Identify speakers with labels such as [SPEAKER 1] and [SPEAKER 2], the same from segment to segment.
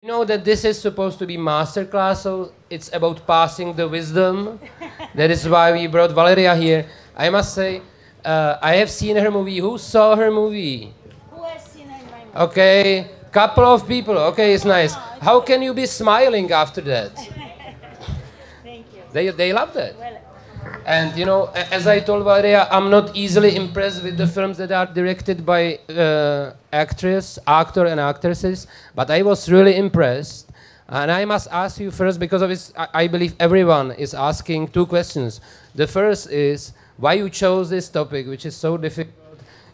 [SPEAKER 1] You know that this is supposed to be masterclass, so it's about passing the wisdom. That is why we brought Valeria here. I must say, I have seen her movie. Who saw her movie?
[SPEAKER 2] Who has seen her movie?
[SPEAKER 1] Okay, couple of people. Okay, it's nice. How can you be smiling after that?
[SPEAKER 2] Thank you.
[SPEAKER 1] They love that.
[SPEAKER 2] Well,
[SPEAKER 1] And you know, as I told Valeria, I'm not easily impressed with the films that are directed by actor and actresses, but I was really impressed. And I must ask you first, because of this, I believe everyone is asking two questions. The first is why you chose this topic, which is so difficult.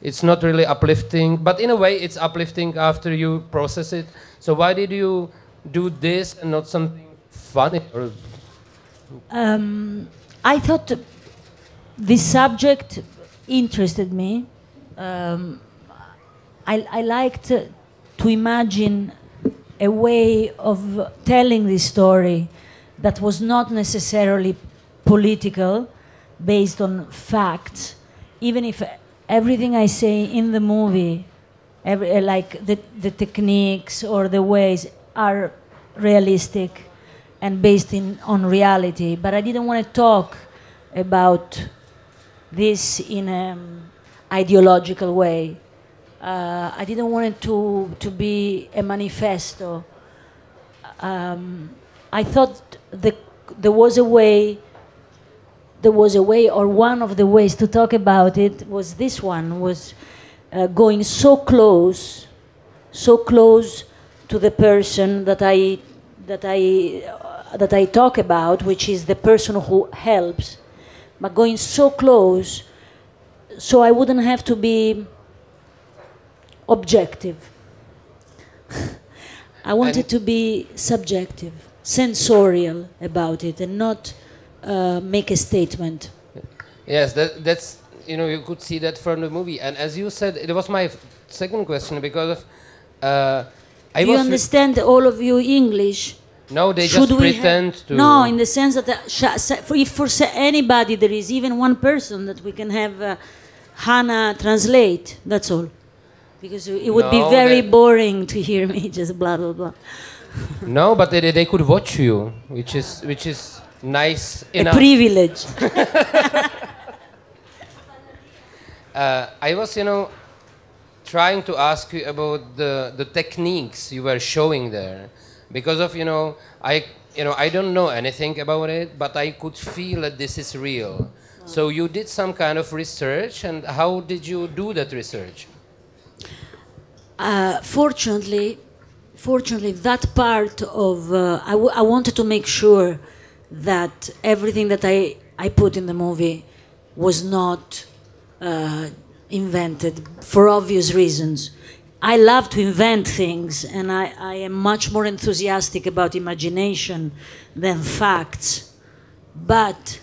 [SPEAKER 1] It's not really uplifting, but in a way it's uplifting after you process it. So why did you do this and not something funny? Or
[SPEAKER 2] I thought this subject interested me. I liked to imagine a way of telling this story that was not necessarily political, based on facts, even if everything I say in the movie, like the techniques or the ways, are realistic and based on reality. But I didn't want to talk about this in an ideological way. I didn't want it to be a manifesto. I thought there was a way, or one of the ways to talk about it was this one, was going so close to the person that I talk about, which is the person who helps, but going so close so I wouldn't have to be objective. I wanted to be subjective, sensorial about it, and not make a statement.
[SPEAKER 1] yes, that's, you know, you could see that from the movie. And as you said, it was my second question, because of
[SPEAKER 2] Do you understand, all of you, English?
[SPEAKER 1] No, they just pretend to.
[SPEAKER 2] No, in the sense that if for anybody there is even one person that we can have Hannah translate, that's all. Because it would be very boring to hear me just blah, blah, blah.
[SPEAKER 1] No, but they could watch you, which is nice enough.
[SPEAKER 2] A privilege.
[SPEAKER 1] I was, you know, trying to ask you about the techniques you were showing there, because of, you know, I don't know anything about it, but I could feel that this is real. So you did some kind of research, and how did you do that research?
[SPEAKER 2] Fortunately, that part of I wanted to make sure that everything that I put in the movie was not invented, for obvious reasons. I love to invent things, and I am much more enthusiastic about imagination than facts. But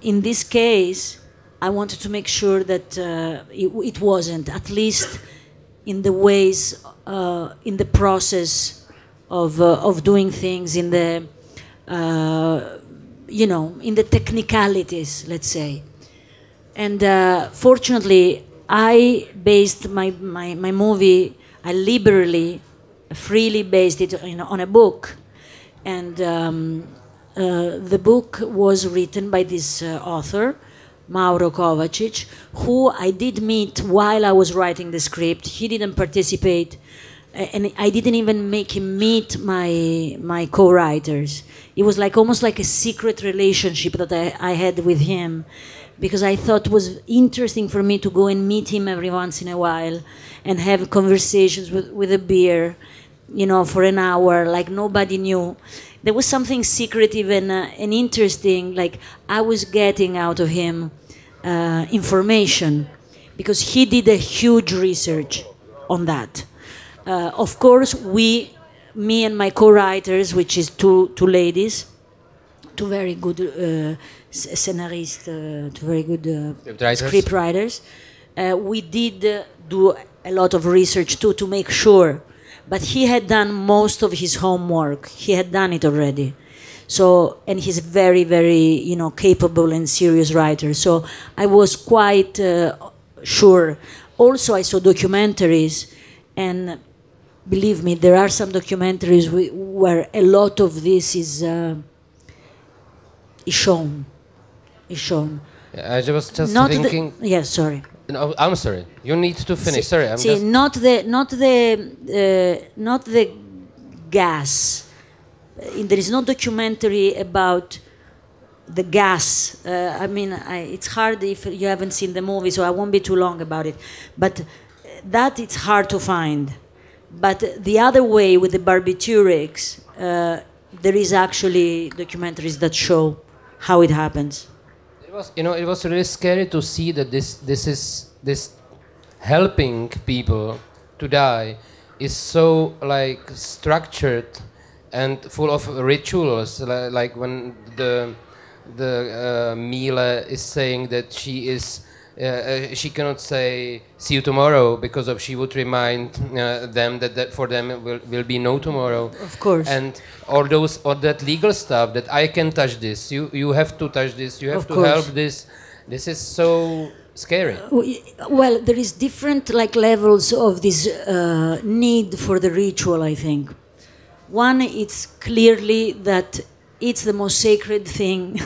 [SPEAKER 2] in this case, I wanted to make sure that it wasn't, at least in the ways, in the process of doing things, in the you know, in the technicalities, let's say. And fortunately, I based my movie, I liberally, freely based it on a book. And the book was written by this author, Mauro Kovacic, who I did meet while I was writing the script. He didn't participate, and I didn't even make him meet my co-writers. It was like almost like a secret relationship that I had with him, because I thought it was interesting for me to go and meet him every once in a while and have conversations with a beer, you know, for an hour, like nobody knew. There was something secretive and interesting, like I was getting out of him information, because he did a huge research on that. Of course, me and my co-writers, which is two ladies, two very good scenarists, two very good script writers, we did do a lot of research too, to make sure. But he had done most of his homework. He had done it already. So, and he's a very, very, you know, capable and serious writer. So I was quite sure. Also, I saw documentaries, and believe me, there are some documentaries where a lot of this is shown. Is shown.
[SPEAKER 1] Yeah, I was just
[SPEAKER 2] Not
[SPEAKER 1] thinking.
[SPEAKER 2] Yes, sorry.
[SPEAKER 1] No, I'm sorry. You need to finish. Sorry, I'm
[SPEAKER 2] See,
[SPEAKER 1] just.
[SPEAKER 2] not the gas. There is no documentary about the gas. I mean, it's hard if you haven't seen the movie, so I won't be too long about it. But that it's hard to find. But the other way with the barbiturics, there is actually documentaries that show how it happens.
[SPEAKER 1] It was, it was really scary to see that this helping people to die is so like structured and full of rituals. Like when the Miele is saying that she cannot say see you tomorrow because she would remind them that for them will be no tomorrow.
[SPEAKER 2] Of course.
[SPEAKER 1] And or that legal stuff that I can touch this, you have to touch this, you have to help this. This is so scary.
[SPEAKER 2] Well, there is different like levels of this need for the ritual, I think. One, it's clearly that it's the most sacred thing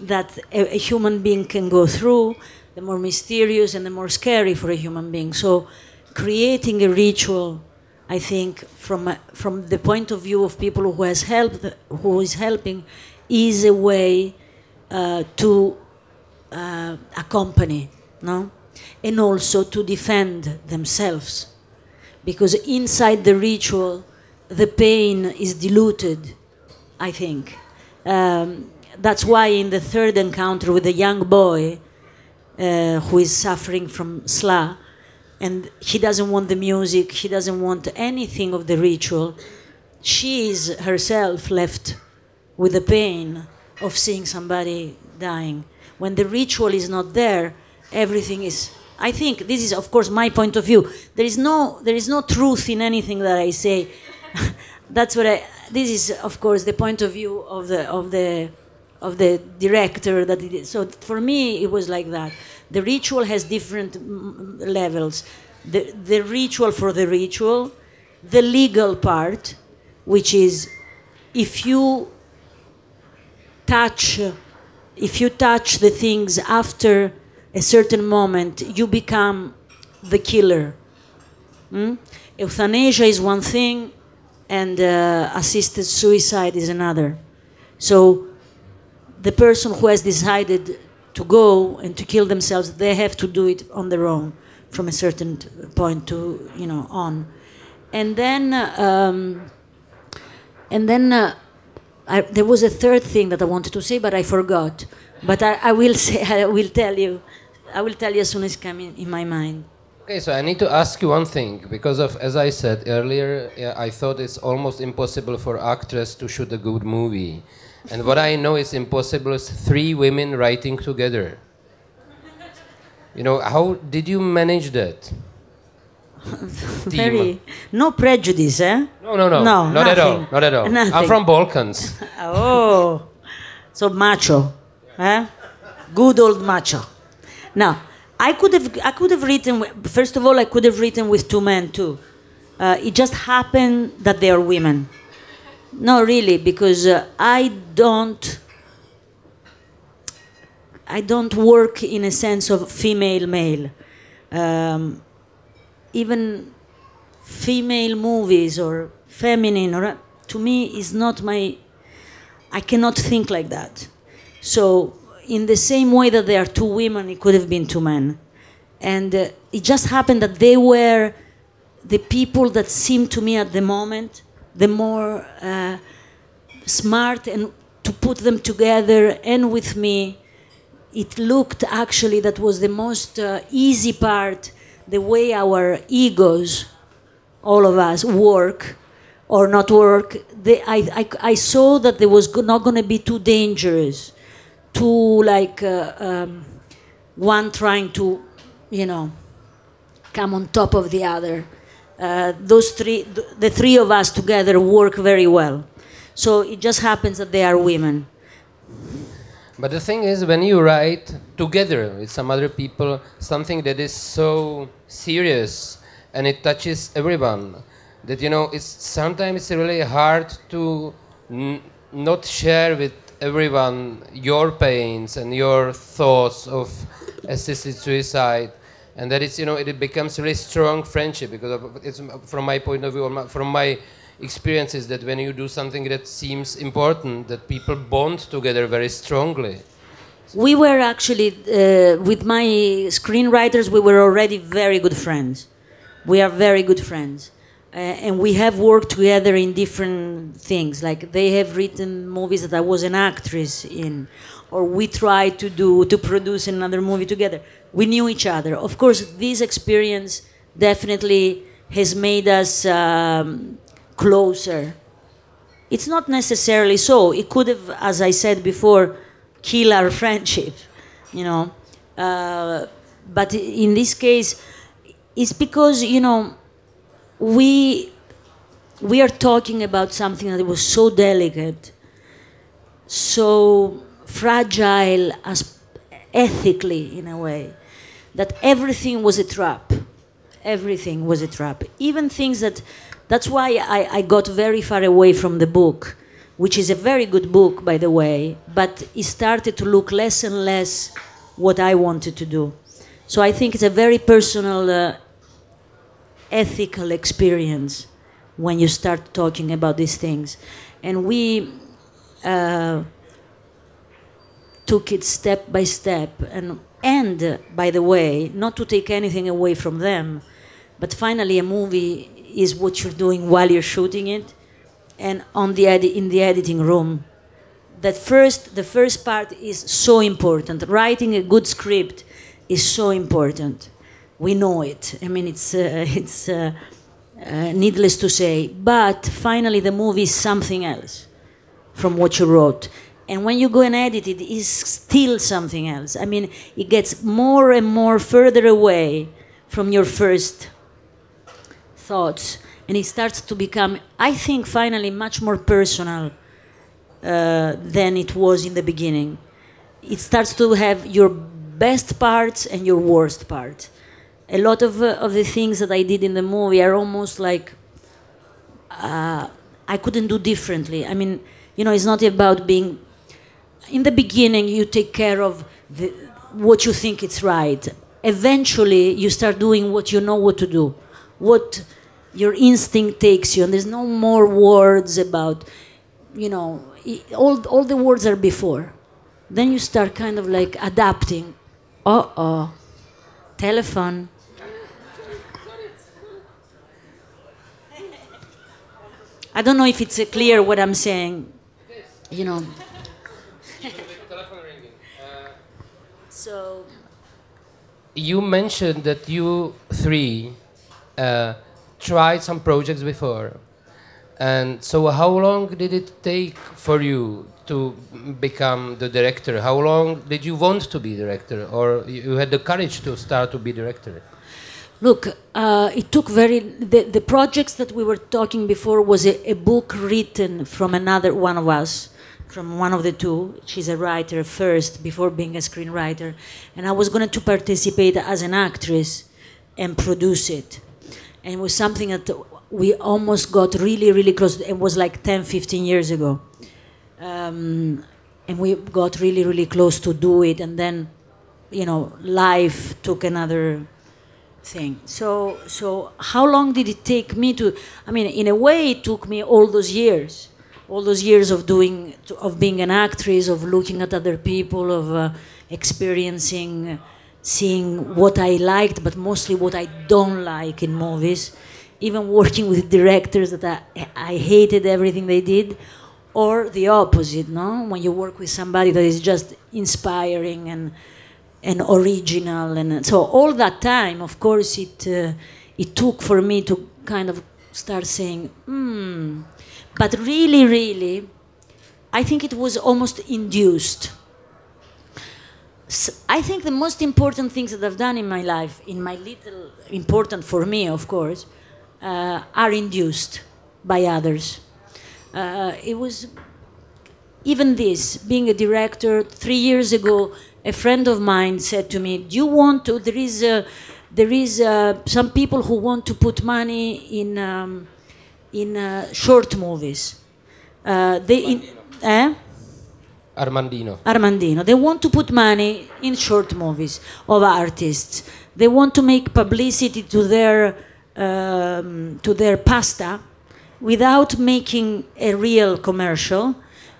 [SPEAKER 2] that a human being can go through, the more mysterious and the more scary for a human being. So creating a ritual, I think, from the point of view of people who is helping, is a way to accompany, no? And also to defend themselves. Because inside the ritual, the pain is diluted, I think. That's why in the third encounter with the young boy who is suffering from SLA, and he doesn't want the music, he doesn't want anything of the ritual, she is herself left with the pain of seeing somebody dying. When the ritual is not there, everything is... I think this is, of course, my point of view. There is no truth in anything that I say. That's what I... This is, of course, the point of view of the director. So for me, it was like that. The ritual has different levels. The ritual for the ritual, the legal part, which is if you touch the things after a certain moment, you become the killer. Euthanasia is one thing, and assisted suicide is another. So the person who has decided to go and to kill themselves, they have to do it on their own from a certain point to, on. And then there was a third thing that I wanted to say, but I forgot. But I will tell you as soon as it comes in my mind.
[SPEAKER 1] Okay, so I need to ask you one thing, because as I said earlier, I thought it's almost impossible for actors to shoot a good movie. And what I know is impossible is 3 women writing together. How did you manage that?
[SPEAKER 2] No prejudice, eh?
[SPEAKER 1] No, not at all. Not at all.
[SPEAKER 2] Nothing.
[SPEAKER 1] I'm from Balkans.
[SPEAKER 2] Oh, so macho, eh? Good old macho. Now, I could have written. First of all, I could have written with 2 men too. It just happened that they are women. No, really, because I don't work in a sense of female-male. Even female movies or feminine, to me, is not my... I cannot think like that. So, in the same way that there are 2 women, it could have been 2 men. And it just happened that they were the people that seemed to me at the moment the more smart, and to put them together and with me, it looked actually that was the most easy part, the way our egos, all of us, work or not work. I saw that there was not going to be too dangerous, too like one trying to, come on top of the other. The 3 of us together work very well. So it just happens that they are women.
[SPEAKER 1] But the thing is, when you write together with some other people something that is so serious and it touches everyone, that, you know, it's sometimes really hard to not share with everyone your pains and your thoughts of assisted suicide, and that it's, you know, it becomes really strong friendship, because it's, from my point of view, or from my experiences, that when you do something that seems important, that people bond together very strongly.
[SPEAKER 2] We were actually, with my screenwriters, we were already very good friends. We are very good friends. And we have worked together in different things. Like, they have written movies that I was an actress in, or we tried to produce another movie together. We knew each other. Of course, this experience definitely has made us closer. It's not necessarily so. It could have, as I said before, kill our friendship, you know. But in this case, it's because, you know, we are talking about something that was so delicate, so fragile, as ethically, in a way, that everything was a trap. Everything was a trap. Even things that's why I got very far away from the book, which is a very good book, by the way, but it started to look less and less what I wanted to do. So I think it's a very personal, ethical experience when you start talking about these things. And we took it step by step. And, by the way, not to take anything away from them, but finally a movie is what you're doing while you're shooting it. And in the editing room, the first part is so important. Writing a good script is so important. We know it. I mean, it's needless to say. But finally, the movie is something else from what you wrote. And when you go and edit it, it's still something else. I mean, it gets more and more further away from your first thoughts. And it starts to become, I think, finally much more personal than it was in the beginning. It starts to have your best parts and your worst parts. A lot of the things that I did in the movie are almost like I couldn't do differently. I mean, you know, it's not about being... In the beginning, you take care of what you think is right. Eventually, you start doing what you know what to do, what your instinct takes you, and there's no more words about, you know, all the words are before. Then you start kind of like adapting. Telephone. I don't know if it's clear what I'm saying, you know. So,
[SPEAKER 1] you mentioned that you three tried some projects before, and so how long did it take for you to become the director? How long did you want to be director, or you had the courage to start to be director?
[SPEAKER 2] Look, it took the projects that we were talking before was a book written from another one of us, from one of the two. She's a writer first before being a screenwriter, and I was going to participate as an actress and produce it. And it was something that we almost got really, really close. It was like 10, 15 years ago. And we got really, really close to do it. And then, you know, life took another thing. So how long did it take me to... I mean, in a way, it took me all those years. All those years of being an actress, of looking at other people, of experiencing... seeing what I liked, but mostly what I don't like in movies, even working with directors that I hated everything they did, or the opposite, no? When you work with somebody that is just inspiring and original, and so all that time, of course, it took for me to kind of start saying, But really, really, I think it was almost induced. I think the most important things that I've done in my life, in my little, important for me, of course, are induced by others. It was even this, being a director. 3 years ago, a friend of mine said to me, "Do you want to? There is some people who want to put money short movies.
[SPEAKER 1] Armandino.
[SPEAKER 2] Armandino. They want to put money in short movies of artists. They want to make publicity to their pasta without making a real commercial,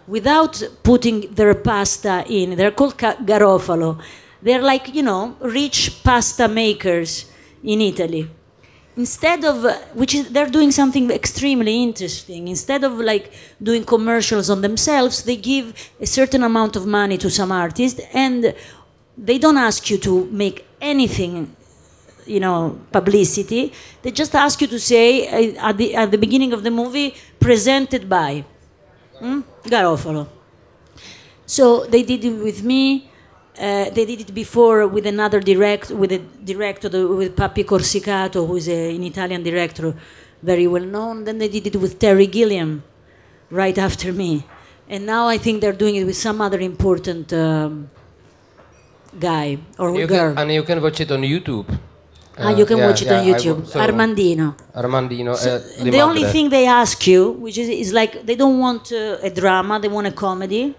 [SPEAKER 2] without putting their pasta in. They're called Garofalo. They're like, you know, rich pasta makers in Italy. Instead of, they're doing something extremely interesting. Instead of like doing commercials on themselves, they give a certain amount of money to some artist, and they don't ask you to make anything, you know, publicity. They just ask you to say at the beginning of the movie, presented by Garofalo. So they did it with me. They did it before with another director, with Papi Corsicato, who is an Italian director, very well known. Then they did it with Terry Gilliam, right after me. And now I think they're doing it with some other important guy or girl.
[SPEAKER 1] And you can watch it on YouTube.
[SPEAKER 2] You can watch it on YouTube. Armandino.
[SPEAKER 1] So
[SPEAKER 2] the only thing they ask you, which is like, they don't want a drama, they want a comedy,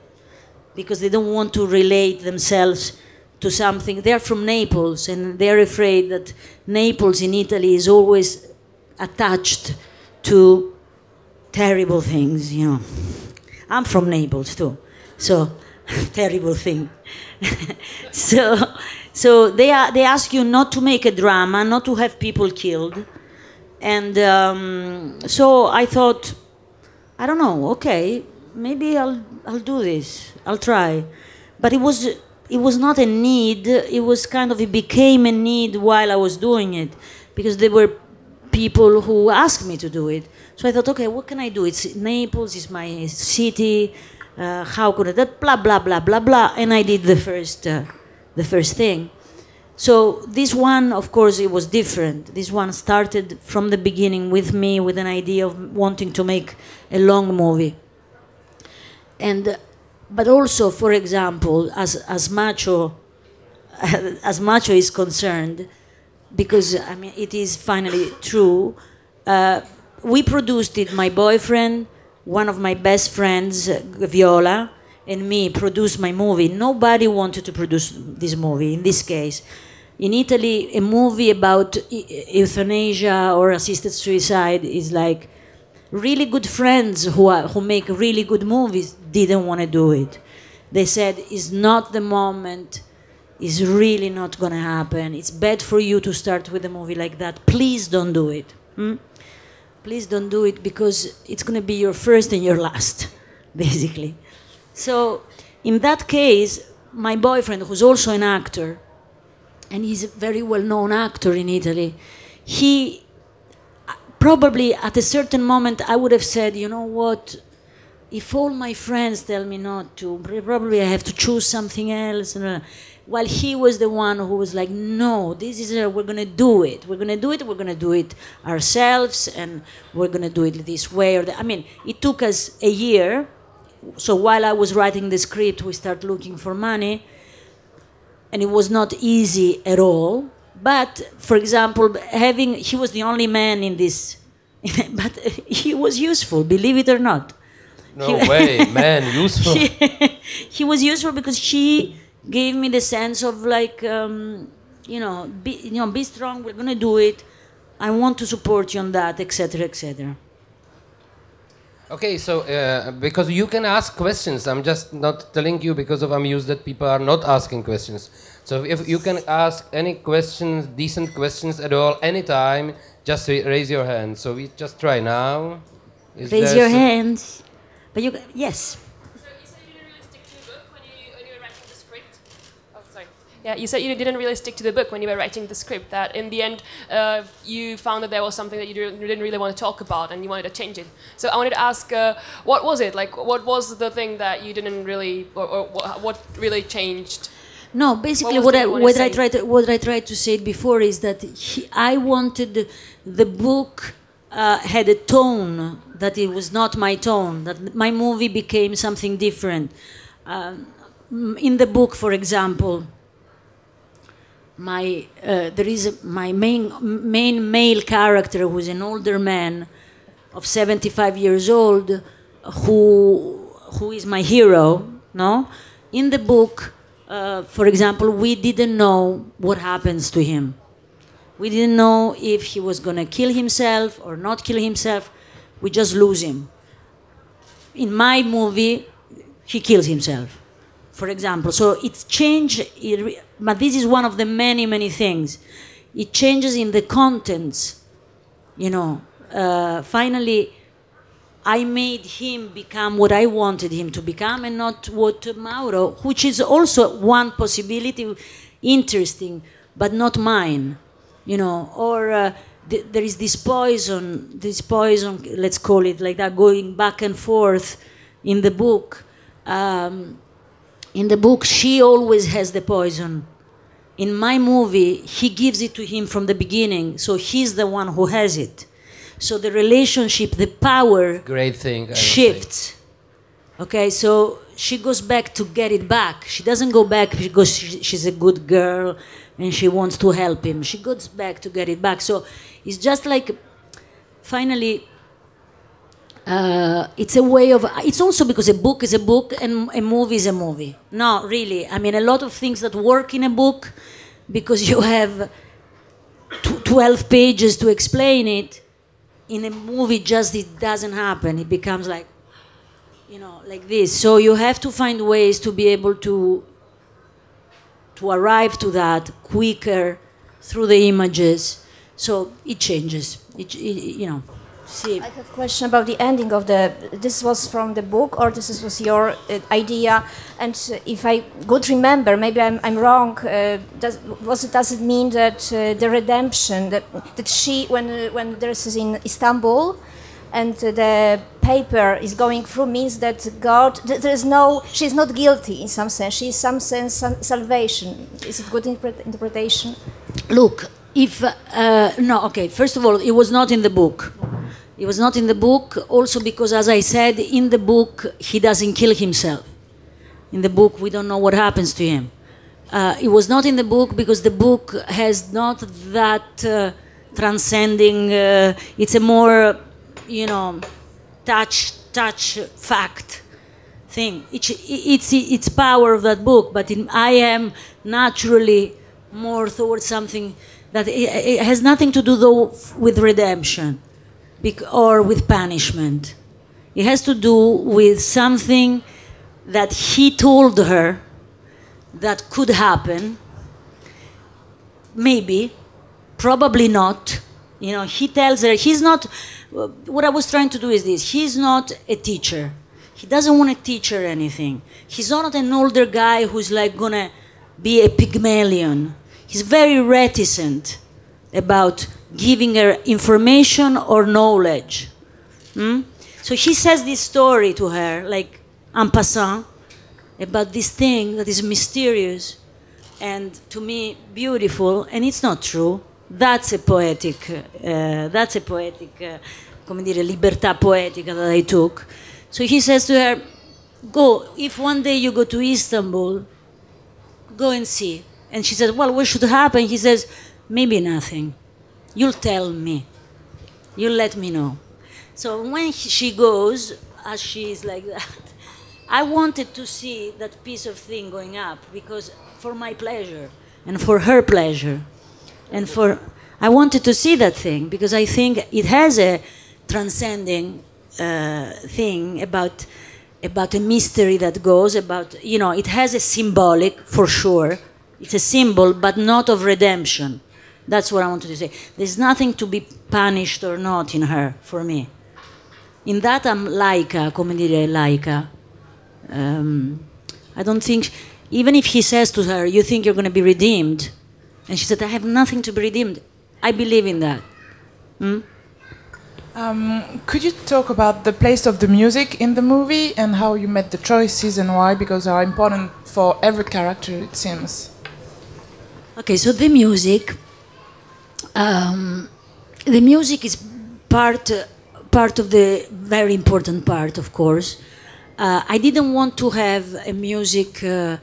[SPEAKER 2] because they don't want to relate themselves to something. They're from Naples, and they're afraid that Naples in Italy is always attached to terrible things, you know. I'm from Naples too, so terrible thing. So they ask you not to make a drama, not to have people killed. And so I thought, I don't know, okay, maybe I'll do this. I'll try. But it was not a need. It became a need while I was doing it, because there were people who asked me to do it. So I thought, okay, what can I do? It's Naples, it's my city. How could I? That blah blah blah blah blah. And I did the first thing. So this one, of course, it was different. This one started from the beginning with me, with an idea of wanting to make a long movie. But also, for example, as macho is concerned, because I mean it is finally true. We produced it. My boyfriend, one of my best friends, Viola, and me produced my movie. Nobody wanted to produce this movie. In this case, in Italy, a movie about euthanasia or assisted suicide is like, really good friends who make really good movies didn't want to do it. They said, it's not the moment, it's really not going to happen. It's bad for you to start with a movie like that. Please don't do it. Please don't do it, because it's going to be your first and your last, basically. So in that case, my boyfriend, who's also an actor, and he's a very well-known actor in Italy, he probably at a certain moment I would have said, you know what, if all my friends tell me not to, probably I have to choose something else. While he was the one who was like, no, this is we're going to do it. We're going to do it. We're going to do it ourselves, and we're going to do it this way. I mean, it took us a year. So while I was writing the script, we started looking for money, and it was not easy at all. But, for example, he was the only man in this, but he was useful, believe it or not.
[SPEAKER 1] No way, man, useful.
[SPEAKER 2] He was useful because she gave me the sense of like, be strong, we're going to do it, I want to support you on that, etc., etc.
[SPEAKER 1] Okay, so because you can ask questions, I'm just not telling you because I'm amused that people are not asking questions. So if you can ask any questions, decent questions at all, anytime, just raise your hand. So we just try now.
[SPEAKER 2] Raise your hand. But yes.
[SPEAKER 3] So you said you didn't really stick to the book when you were writing the script? Oh, sorry. Yeah, you said you didn't really stick to the book when you were writing the script, that in the end you found that there was something that you didn't really want to talk about and you wanted to change it. So I wanted to ask, what was it? Like, what was the thing that you didn't really, or what really changed?
[SPEAKER 2] No, basically what I tried to say before is that I wanted the book had a tone that it was not my tone, that my movie became something different. In the book, for example, there is my main male character, who's an older man, of 75 years old who is my hero, no? In the book, for example, we didn't know what happens to him. We didn't know if he was going to kill himself or not kill himself. We just lose him. In my movie, he kills himself, for example. So it's changed, but this is one of the many, many things. It changes in the contents, you know. Finally, I made him become what I wanted him to become and not what Mauro, which is also one possibility, interesting, but not mine, you know. Or there is this poison, let's call it like that, going back and forth in the book. In the book, she always has the poison. In my movie, he gives it to him from the beginning, so he's the one who has it. So the relationship, the power,
[SPEAKER 1] great thing,
[SPEAKER 2] shifts. Okay, so she goes back to get it back. She doesn't go back because she's a good girl and she wants to help him. She goes back to get it back. So it's just like, finally, it's a way of, it's also because a book is a book and a movie is a movie. No, really. I mean, a lot of things that work in a book, because you have 12 pages to explain it, in a movie just it doesn't happen. It becomes like, you know, like this. So you have to find ways to be able to arrive to that quicker through the images. So it changes. You know. See.
[SPEAKER 4] I have a question about the ending of the. This was from the book, or this was your idea? And if I could remember, maybe I'm wrong. Does it mean that the redemption that she, when this is in Istanbul, and the paper is going through, means that God, she's not guilty in some sense. She is some sense salvation. Is it good interpretation?
[SPEAKER 2] Look, if no, okay. First of all, it was not in the book. It was not in the book, also because, as I said, in the book, he doesn't kill himself. In the book, we don't know what happens to him. It was not in the book because the book has not that transcending, it's a more, you know, touch fact thing. It's power of that book, but I am naturally more towards something that it has nothing to do, though, with redemption. Or with punishment. It has to do with something that he told her that could happen. Maybe, probably not. You know, he tells her, he's not, what I was trying to do is this, he's not a teacher. He doesn't want to teach her anything. He's not an older guy who's like gonna be a Pygmalion. He's very reticent about giving her information or knowledge. So he says this story to her, like en passant, about this thing that is mysterious and to me beautiful, and it's not true. That's a poetic, come dire, libertà poetica that I took. So he says to her, go, if one day you go to Istanbul, go and see. And she says, well, what should happen? He says, maybe nothing. You'll tell me. You'll let me know. So when she goes, as she is like that, I wanted to see that piece of thing going up, because for my pleasure and for her pleasure, and I wanted to see that thing because I think it has a transcending thing about a mystery that goes about, you know, it has a symbolic for sure. It's a symbol, but not of redemption. That's what I wanted to say. There's nothing to be punished or not in her, for me. In that I'm laica, come dire, laica. I don't think, even if he says to her, you think you're going to be redeemed, and she said, I have nothing to be redeemed, I believe in that.
[SPEAKER 5] Could you talk about the place of the music in the movie and how you made the choices and why? Because they are important for every character, it seems.
[SPEAKER 2] Okay, so the music is part of the very important part, of course. I didn't want to have a music, a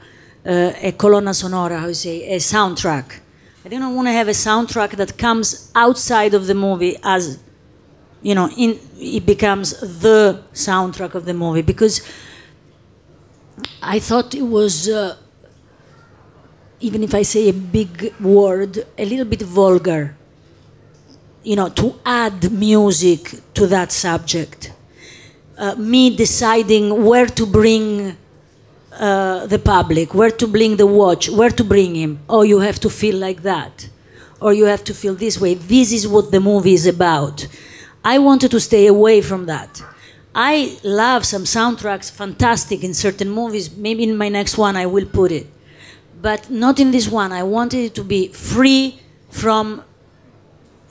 [SPEAKER 2] colonna sonora, how you say, a soundtrack. I didn't want to have a soundtrack that comes outside of the movie as you know, it becomes the soundtrack of the movie, because I thought it was, even if I say a big word, a little bit vulgar, you know, to add music to that subject. Me deciding where to bring the public, where to bring the watch, where to bring him. Oh, you have to feel like that, or you have to feel this way. This is what the movie is about. I wanted to stay away from that. I love some soundtracks, fantastic in certain movies. Maybe in my next one I will put it, but not in this one. I wanted it to be free from,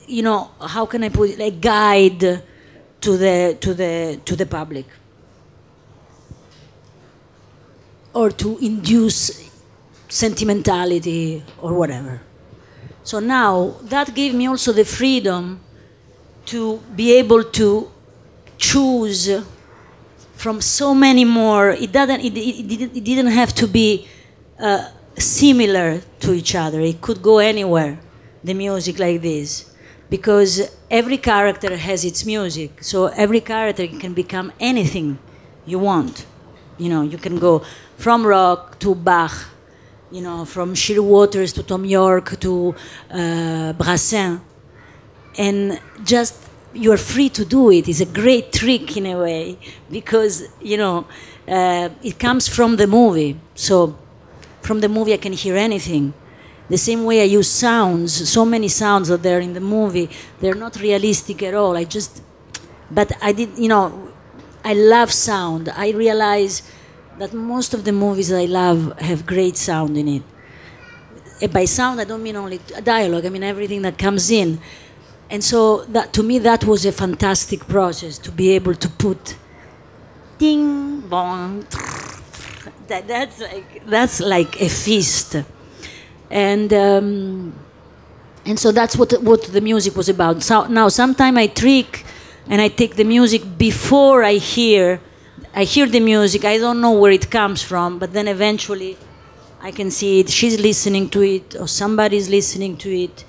[SPEAKER 2] you know, how can I put it, a guide to the public, or to induce sentimentality or whatever. So now that gave me also the freedom to be able to choose from so many more. It didn't have to be similar to each other. It could go anywhere, the music like this, because every character has its music. So every character can become anything you want. You know, you can go from rock to Bach, you know, from Shirley Waters to Tom York to Brassens, and just you're free to do it. It's a great trick in a way, because, you know, it comes from the movie. So from the movie I can hear anything. The same way I use sounds, so many sounds that there in the movie, they're not realistic at all. But I did, you know, I love sound. I realize that most of the movies I love have great sound in it. And by sound, I don't mean only dialogue, I mean everything that comes in. And so that, to me, that was a fantastic process, to be able to put ding, bong, that's like a feast. And so that's what the music was about. So now, sometimes I trick and I take the music before I hear the music. I don't know where it comes from, but then eventually I can see it. She's listening to it, or somebody's listening to it,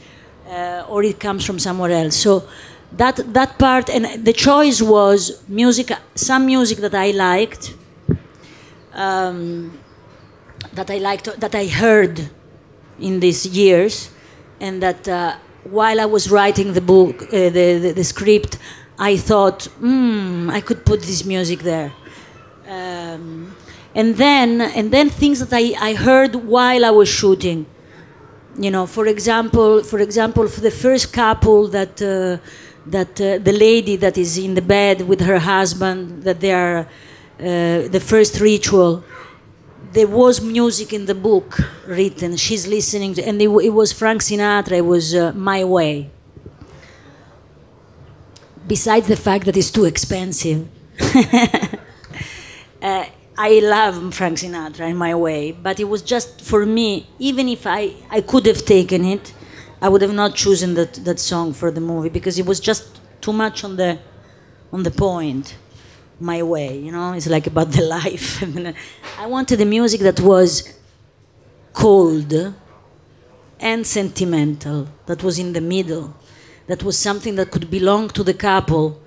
[SPEAKER 2] or it comes from somewhere else. So that part, and the choice was music, some music that I liked, that I heard in these years, and that while I was writing the book, the script, I thought, I could put this music there. And then things that I heard while I was shooting. You know, for example, for the first couple that the lady that is in the bed with her husband, that they are the first ritual. There was music in the book written. She's listening to, and it was Frank Sinatra. It was My Way. Besides the fact that it's too expensive, I love Frank Sinatra in My Way. But it was just for me. Even if I could have taken it, I would have not chosen that song for the movie, because it was just too much on the point. My Way, you know, it's like about the life. I wanted a music that was cold and sentimental, that was in the middle, that was something that could belong to the couple,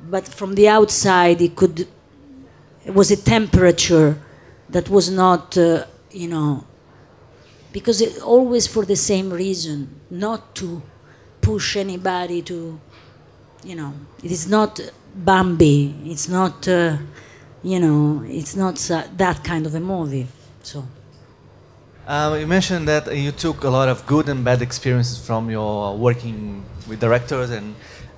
[SPEAKER 2] but from the outside it was a temperature that was not, you know, because it always for the same reason, not to push anybody to, you know, it is not Bambi. It's not, you know, it's not that kind of a movie. So.
[SPEAKER 6] You mentioned that you took a lot of good and bad experiences from your working with directors, and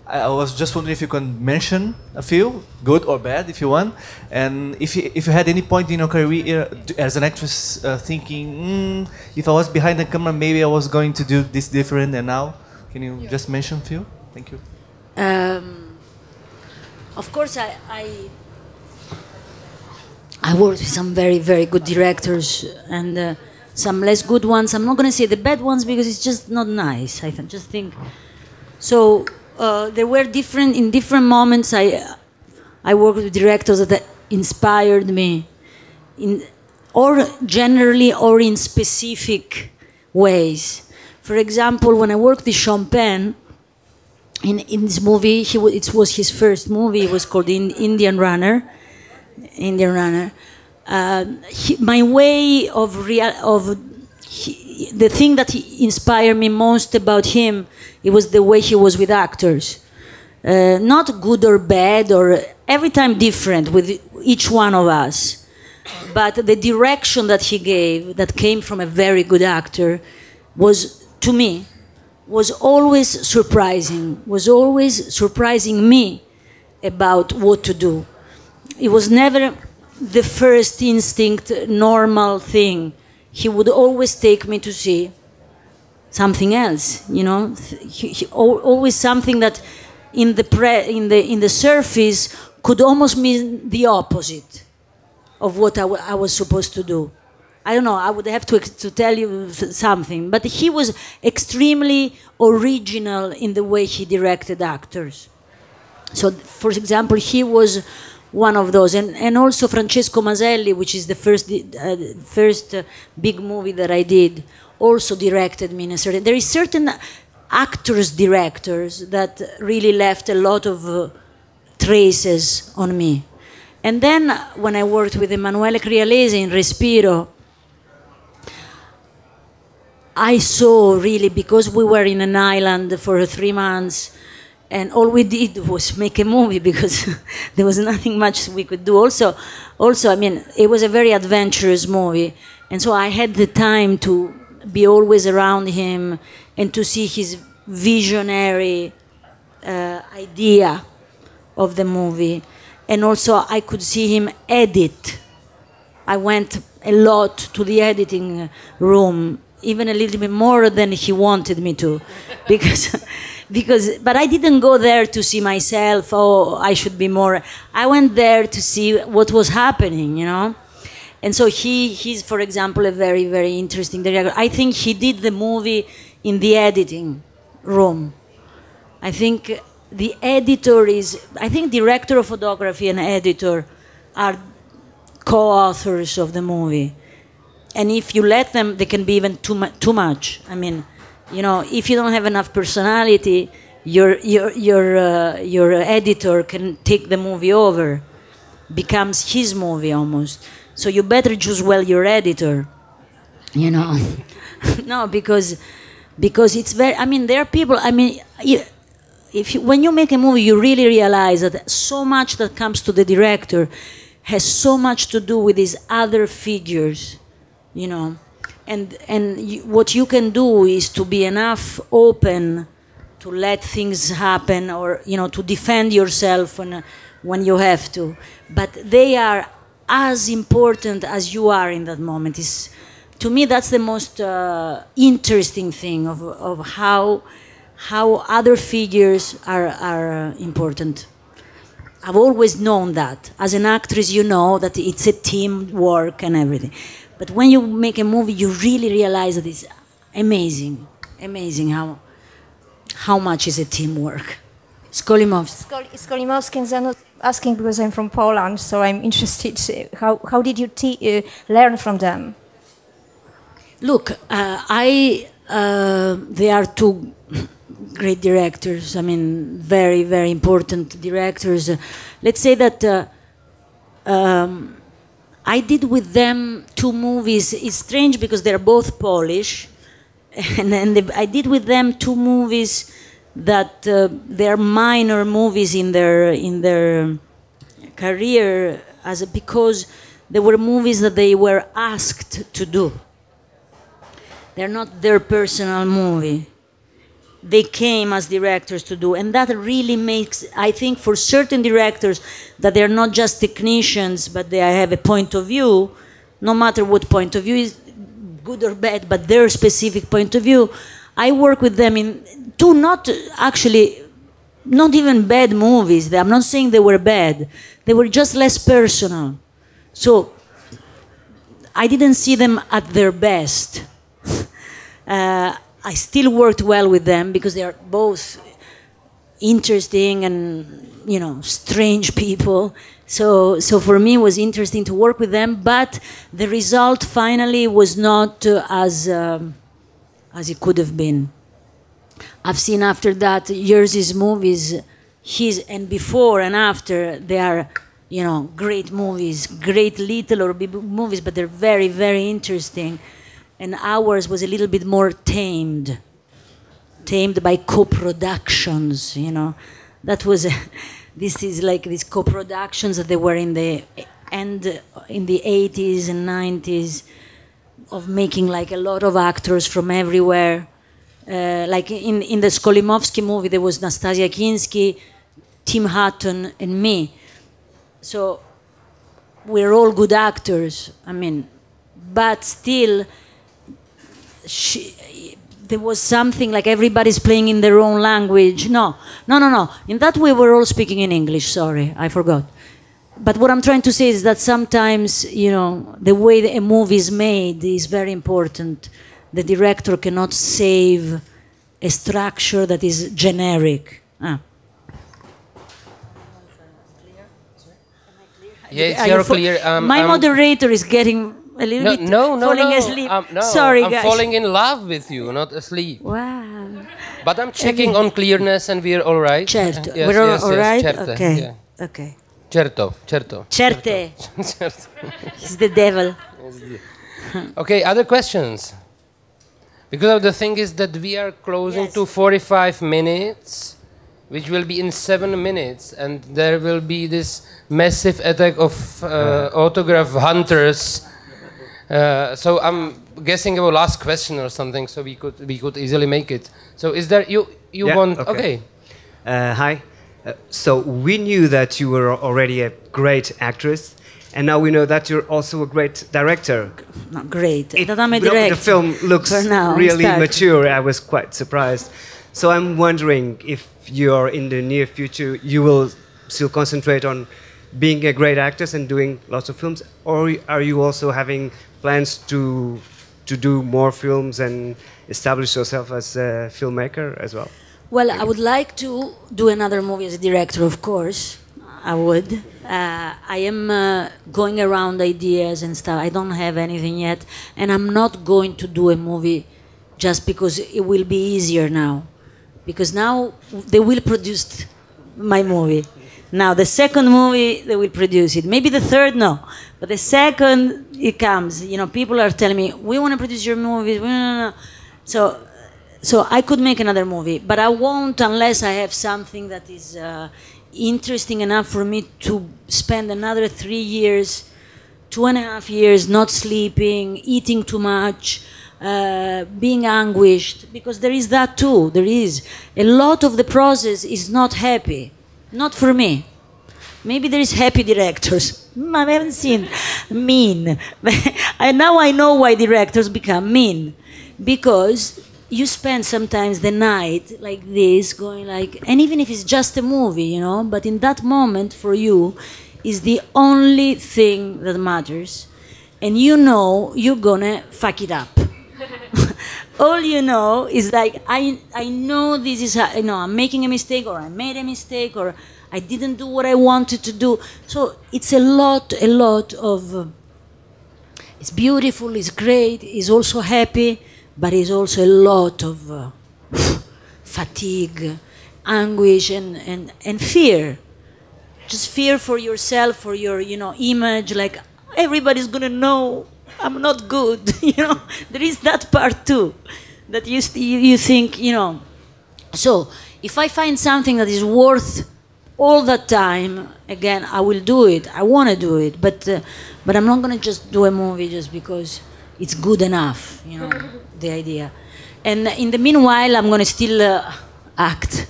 [SPEAKER 6] I was just wondering if you can mention a few, good or bad, if you want, and if you had any point in your career as an actress thinking, if I was behind the camera, maybe I was going to do this different, and now, can you just mention a few? Thank you.
[SPEAKER 2] Of course, I worked with some very, very good directors and some less good ones. I'm not going to say the bad ones because it's just not nice. I just think so. There were in different moments. I worked with directors that inspired me, or generally or in specific ways. For example, when I worked with Champagne, in this movie, it was his first movie. It was called Indian Runner. My way of the thing that inspired me most about him, it was the way he was with actors. Not good or bad, or every time different with each one of us. But the direction that he gave, that came from a very good actor, was, to me, was always surprising me about what to do. It was never the first instinct, normal thing. He would always take me to see something else, you know. Always something that in the surface could almost mean the opposite of what I was supposed to do. I don't know, I would have to tell you something, but he was extremely original in the way he directed actors. So, for example, he was one of those, and also Francesco Maselli, which is the first big movie that I did, also directed me in a certain. There is certain directors that really left a lot of traces on me. And then when I worked with Emanuele Crialese in Respiro, I saw really, because we were in an island for 3 months, and all we did was make a movie because there was nothing much we could do. Also, I mean, it was a very adventurous movie, and so I had the time to be always around him and to see his visionary idea of the movie. And also I could see him edit. I went a lot to the editing room, even a little bit more than he wanted me to, but I didn't go there to see myself, oh, I should be more. I went there to see what was happening, you know. And so he's, for example, a very, very interesting director. I think he did the movie in the editing room. I think the editor I think director of photography and editor are co-authors of the movie. And if you let them, they can be even too much. I mean, you know, if you don't have enough personality, your editor can take the movie over, becomes his movie almost. So you better choose well your editor, you know. No, because it's very. I mean, there are people. I mean, when you make a movie, you really realize that so much that comes to the director has so much to do with these other figures, you know. And what you can do is to be enough open to let things happen, or, you know, to defend yourself when you have to. But they are as important as you are in that moment. To me, that's the most interesting thing of how other figures are important. I've always known that. As an actress, you know that it's a teamwork and everything. But when you make a movie, you really realize that it's amazing how much is a teamwork.
[SPEAKER 4] Skolimowski, and I'm asking because I'm from Poland, so I'm interested. How did you learn from them?
[SPEAKER 2] Look, they are two great directors. I mean, very, very important directors. Let's say that I did with them 2 movies. It's strange because they're both Polish, and I did with them 2 movies that they're minor movies in their career, because they were movies that they were asked to do. They're not their personal movie. They came as directors to do, and that really makes, I think, for certain directors, that they're not just technicians, but they have a point of view, no matter what point of view is, good or bad, but their specific point of view. I work with them in 2, not even bad movies. I'm not saying they were bad. They were just less personal. So I didn't see them at their best. I still worked well with them because they are both interesting and, you know, strange people. So for me, it was interesting to work with them, but the result finally was not as it could have been. I've seen after that Jerzy movies, his and before and after, they are, you know, great movies, great little or big movies, but they're very, very interesting. And ours was a little bit more tamed by co-productions, you know. That was, this is like these co-productions that they were in the end, in the 80s and 90s, of making like a lot of actors from everywhere. Like in the Skolimowski movie, there was Nastasia Kinski, Tim Hutton, and me. So we're all good actors, I mean, but still, there was something like everybody's playing in their own language. No. In that way, we're all speaking in English. Sorry, I forgot. But what I'm trying to say is that sometimes, you know, the way a movie is made is very important. The director cannot save a structure that is generic.
[SPEAKER 1] Yeah, you're clear.
[SPEAKER 2] My moderator is getting a little bit falling asleep.
[SPEAKER 1] No,
[SPEAKER 2] sorry,
[SPEAKER 1] I'm
[SPEAKER 2] guys.
[SPEAKER 1] falling in love with you, not asleep.
[SPEAKER 2] Wow.
[SPEAKER 1] But I'm checking on clearness, and we're all right.
[SPEAKER 2] Certo.
[SPEAKER 1] Yes,
[SPEAKER 2] We're
[SPEAKER 1] yes,
[SPEAKER 2] all
[SPEAKER 1] yes,
[SPEAKER 2] right?
[SPEAKER 1] certe,
[SPEAKER 2] Okay.
[SPEAKER 1] yeah.
[SPEAKER 2] Okay.
[SPEAKER 1] Certe.
[SPEAKER 2] Certe. He's the devil.
[SPEAKER 1] Okay, other questions? Because the thing is that we are closing to 45 minutes, which will be in 7 minutes, and there will be this massive attack of autograph hunters. So I'm guessing about last question or something, so we could easily make it. So is there you want? Okay.
[SPEAKER 7] Hi. So we knew that you were already a great actress, and now we know that you're also a great director.
[SPEAKER 2] Not great. The
[SPEAKER 7] film looks really mature. I was quite surprised. So I'm wondering if you're in the near future, you will still concentrate on being a great actress and doing lots of films, or are you also having plans to do more films and establish yourself as a filmmaker as well?
[SPEAKER 2] Well, I would like to do another movie as a director, of course. I would. I am going around ideas and stuff. I don't have anything yet. And I'm not going to do a movie just because it will be easier now. Because now they will produce my movie. Now the second movie, they will produce it. Maybe the third, no. But the second, it comes. You know, people are telling me, we want to produce your movies. So I could make another movie, but I won't unless I have something that is interesting enough for me to spend another 3 years, 2.5 years, not sleeping, eating too much, being anguished, because there is that too. There is. A lot of the process is not happy. Not for me. Maybe there is happy directors. I haven't seen mean. Now I know why directors become mean. Because you spend sometimes the night like this, going like, and even if it's just a movie, you know, but in that moment for you is the only thing that matters. And you know you're gonna fuck it up. All you know is like, I know this is, you know, I'm making a mistake, or I made a mistake, or I didn't do what I wanted to do. So it's a lot of, it's beautiful, it's great, it's also happy, but it's also a lot of fatigue, anguish, and fear. Just fear for yourself, for your, you know, image, like everybody's gonna know I'm not good, you know. There is that part too, that you think, you know. So if I find something that is worth all that time, again, I will do it. I want to do it, but I'm not gonna just do a movie just because it's good enough, you know, the idea. And in the meanwhile, I'm gonna still act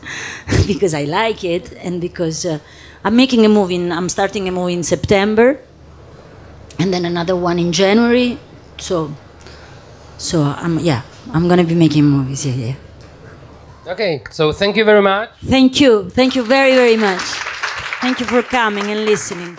[SPEAKER 2] because I like it, and because I'm making a movie. I'm starting a movie in September. And then another one in January, so I'm gonna be making movies. Yeah.
[SPEAKER 1] Okay, so thank you very much.
[SPEAKER 2] Thank you very, very much. Thank you for coming and listening.